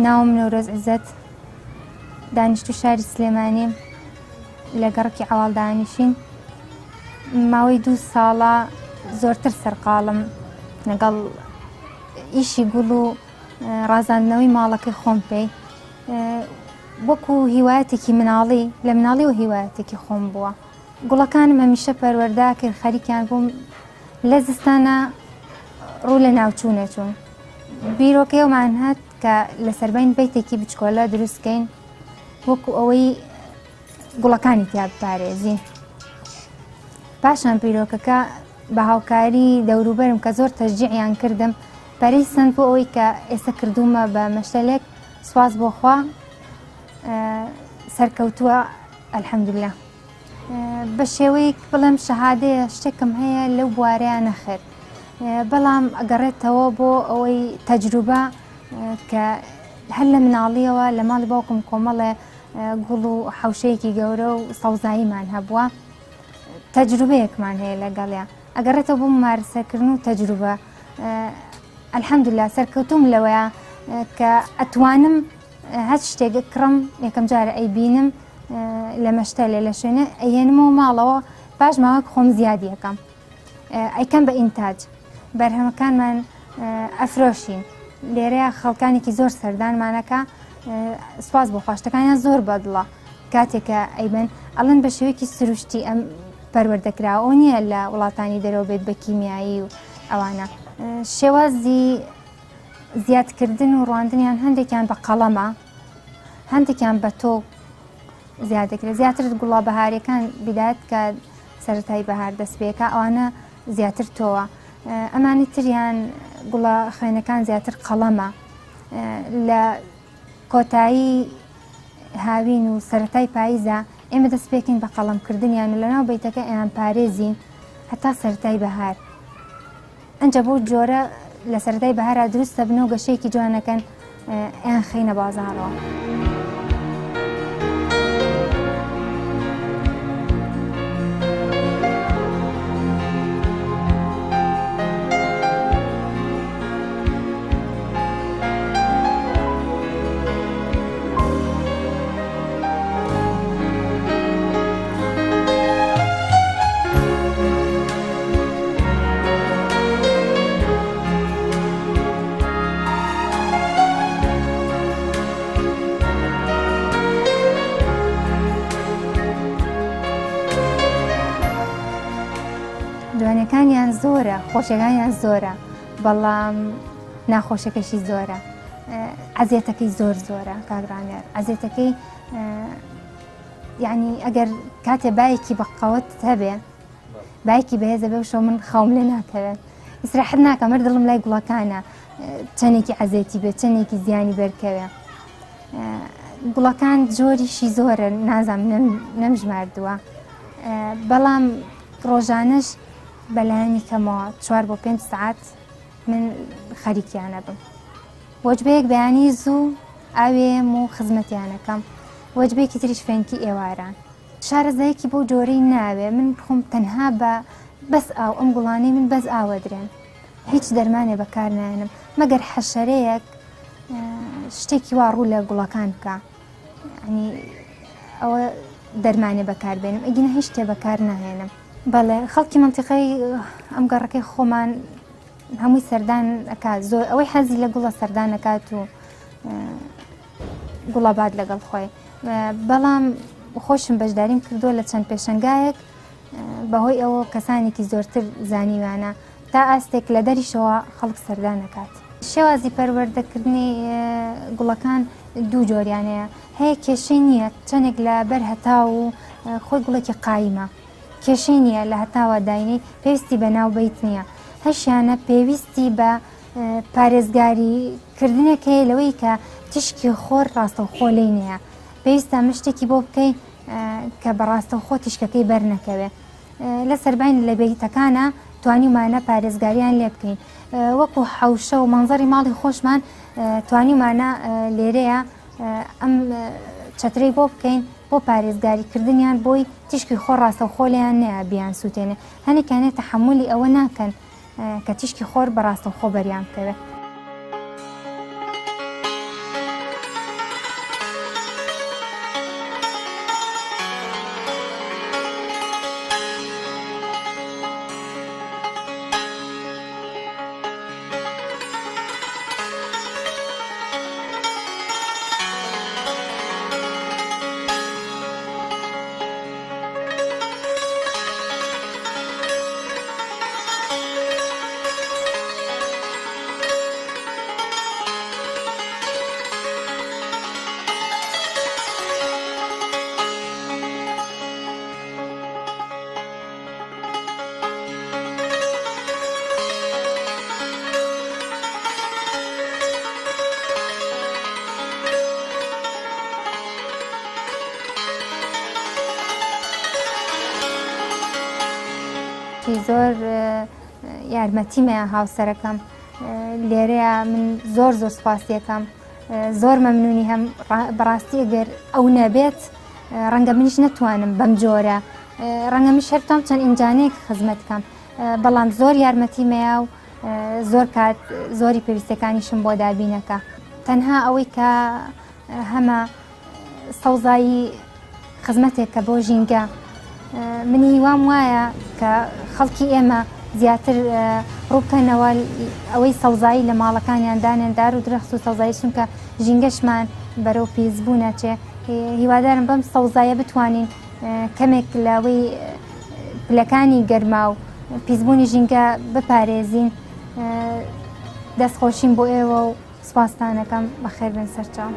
ناوم نەورۆز عزت دانیشتو شاری سلێمانی لە گەڕکی عەواڵدانیشین ماوەی 2 ساڵە زۆرتر سەرقاڵم لەگەڵ ئیشی گوڵ و ڕازاندنەوەی ماڵەکەی خۆم پێی وەکو هیوایەتێکی مناڵی لە مناڵی و هیوایەتێکی خۆم بووە. گوڵەکانم هەمیشە پەروەردە کرد خەریکیان بووم لە زستانە ڕوو لە ناوچوونە چوون. بیرۆکەیەومان هات کە لە سەربەین بەیتێکی بچکۆلە دروستکەین وەکو ئەوەی گوڵەکانی تیا بپارێزین. پاشان بیرۆکەکە بە هاوکاری دەوروبەرم کە زۆر تەشجیعیان کردم پەرەیسەند بۆ ئەوەی کە ئێستا کردومە بە مەشتەلێک سواز بۆ خوا سەرکەوتووە ئەلحەمدوللا. بە شێوەیەک بڵێم شەهادەیە شتێکم هەیە لەو بوارەیە نەخێر بەڵام ئەگەڕێتەوە بۆ ئەوەی تەجروبە کە هەر لە مناڵیەوە لە ماڵی باوکم کۆمەڵێ گوڵ و حەوشەیەکی گەورە و سەوزاییمان هەبووە تەجروبەیەکمان هەیە لەگەڵیان ئەگەڕێتەوە بۆ ممارسەکردن و تەجروبە ئەلحەمدوللا سەرکەوتوم لەوەیە کە ئەتوانم هەر شتێک کڕم یەکەم جارە ئەیبینم لە مەشتەلێ لە شوێنە ئەیێنمەوە ماڵەوە پاش ماوەک خۆم زیادی یەکەم ئەیکەم بە ئینتاج بەرهەمەکانمان ئەفرۆشین لێرەیە خەڵکانێکی زۆر سەردانمانەکە سواز بۆ خۆشتەکانیان زۆر بەدڵە کاتێکە ئەیبن ئەڵەن بە شێوەیەکی سروشتی ئەم پەروەردەکراوە نییە لە وڵاتانی دەرەوە بێت بە کیمیایی و ئەوانە شێوازی زیادکردن و ڕواندنیان هەندێکیان بە قەڵەمە هەندێکیان بە تۆ زیادەکرێت زیاتر گوڵا بەهاریەکان بیدات کە سەرەتای بەهار دەست پێەکە ئەوانە زیاتر تۆوە ئەمانی تریان گوڵە خوێنەکان زیاتر قەڵەمە لە کۆتایی هاوین و سەرەتای پاییزە ئێمە دەست پێکەین بە قەڵەمکردنیان و لەناو بەیتەکە ئەیان پارێزین هەتا سەرەتای بەهار ئەنجە بۆ جۆرە لە سەرەتای بەهارە دروستە بنەوە گەشەیەکی جوانەکەن ئەیان خەینە بازاڕەوە. دوانەکانیان زۆرە خۆشیەکانیان زۆرە بەڵام ناخۆشەکەشی زۆرە عەزیەتەکەی زۆرە کاگرانیار عەزیەتەکەی یعنی ئەگەر کاتێ بایەکی بەقەوت هەبێ بایەکی بەهێزە بێ شۆ من خەوم لێ ناکەوێت ئیسراحەت ناکەم هەر دڵم لای گوڵەکانە چەندێکی عەزیەتی بێت چەندێکی زیانی بەرکەوێ گوڵەکان جۆریشی زۆرە نازانم نەمژماردووە بەڵام ڕۆژانەش بەلایانی کەمەوە 4 بۆ 5 سعات من خەریکیانە بم وەجبەیەک بەیانی زوو ئاوێم و خزمەتیانەکەم وەجبەیەکی تریش فێنکی ئێواران شارەزایەکی بۆ جۆرەی ناوێ من خۆم تەنها بە بەس ئاو ئەم گوڵانەی من بەس ئاوە درێن هیچ دەرمانێ بەکار نایەنم مەگەر حەشەرەیەک شتێکی وا ڕوو لە گوڵەکان بکە ینی ئەوە دەرمانێ بەکاربێنم ئەگینە هیچ شتێ بەکار ناهێنم. بەڵێ خەڵکی منتیقەی ئەم گەڕەکەی خۆمان هەمووی سەردان ئەکات زۆر ئەوەی حەزی لە گوڵە سەردان ئەکات و گوڵە باد لەگەڵ خۆی بەڵام خۆشم بەشداریم کردووە لە چەند پێشەنگایەک بەهۆی ئەوە کەسانێکی زۆرتر زانیوانە تا ئاستێک لە دەریشەوە خەڵک سەردان ئەکات. شێوازی پەروەردەکردنی گوڵەکان دوو جۆریانەیە هەیە کێشەی نییە چەندێک لە بەر هەتا و خۆی گوڵێکی قایمە کێشەی نییە لە هەتاوە داینەی پێویستی بە ناوبەیت نییە هەشیانە پێویستی بە پارێزگاریکردنێک هەیە لەوەی کە تشکی خۆر ڕاستەوخۆ لێی نییە پێویستە مشتێکی بۆ بکەی کە بەڕاستەوخۆ تیشکەکەی بەرنەکەوێ لە سەربین لە بەیتەکانە توانیمانە پارێزگاریان لێ بکەین وەکو حەوشە و مەنزەری ماڵی خۆشمان توانیمانە لێرەیە ئەم چەترەی بۆ بکەین بۆ پارێزگاریکردنیان بۆی تیشکی خۆر ڕاستەوخۆ لێیان نەیە بیان سووتێنێ هەنێکیانێ تەحەمولی ئەوە ناکەن کە تیشکی خۆر بە ڕاستەوخۆ بەریان بکەوێت. زۆر یارمەتیمەیە هاوسەرەکەم لێرەیە من زۆر سوپاسیەکەم زۆر مەمنونی هەم بەڕاستی ئەگەر ئەو نەبێت ڕەنگە منیش نەتوانم بەم جۆرە ڕەنگە من شەرتام چەند ئینجانەیەک خزمەت بکەم بەڵام زۆر یارمەتیمەیە و زۆر کات زۆری پێویستەکانیشم بۆ دابینەکە تەنها ئەوەی کە هەمە سەوزایی خزمەتێکە بۆ ژینگە منی وام وایە کە خەڵکی ئێمە زیاتر ڕووبکەنەوە ئەوەی سەوزایی لە ماڵەکانیان دانێندار و درەخت و سەوزایی چونکە ژینگەشمان بەرەو پیسبوو نەچێ هیوادارم بەم سەوزایە بتوانین کەمێک لەوەی پلەکانی گەرما و پیسبوونی ژینگە بپارێزین دەستخۆشیم بۆ ئێوە و سوپاسدانەکەم بەخێر بن سەرچاو.